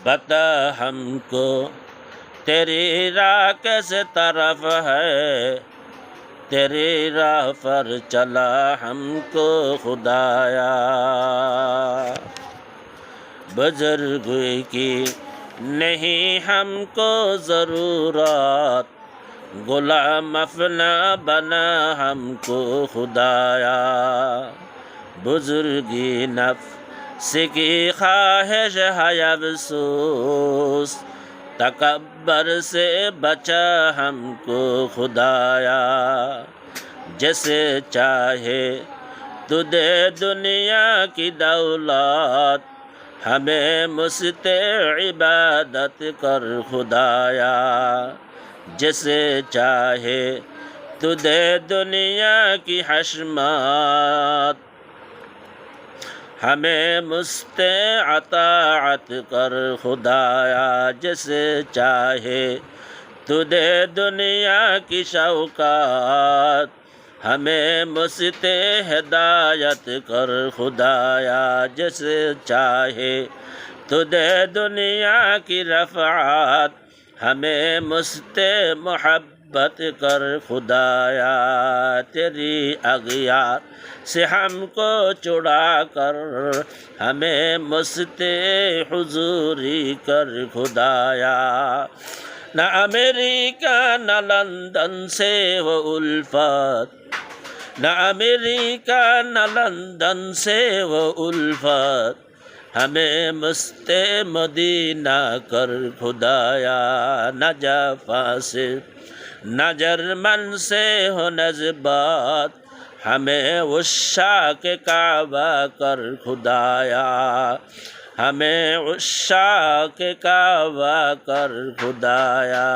پتہ ہم کو تیری راہ کس طرف ہے، تیری راہ پر چلا ہم کو خدایا۔ بزرگی کی نہیں ہم کو ضرورت، غلام اپنا بنا ہم کو خدایا۔ بزرگی نفس کی خواہش ہے افسوس، تکبر سے بچا ہم کو خدایا۔ جیسے چاہے تو دے دنیا کی دولت، ہمیں مستحق عبادت کر خدایا۔ جیسے چاہے تو دے دنیا کی حشمت، ہمیں مستحق اطاعت کر خدایا۔ جیسے چاہے تو دے دنیا کی شوکت، ہمیں مستحق ہدایت کر خدایا۔ جیسے چاہے تو دے دنیا کی رفعت، ہمیں مستحق محبت کر خدایا۔ تیری اغیار سے ہم کو چھڑا کر، ہمیں مستحق حضوری کر خدایا۔ نہ امریکہ نہ لندن سے وہ الفت، نہ امریکہ نہ لندن سے وہ الفت، ہمیں مستحق مدینہ کر خدایا۔ نہ جاپان سے نہ جرمن سے ہو نسبت، ہمیں عشاق کعبہ کر خدایا۔ ہمیں عشاق کعبہ کر خدایا۔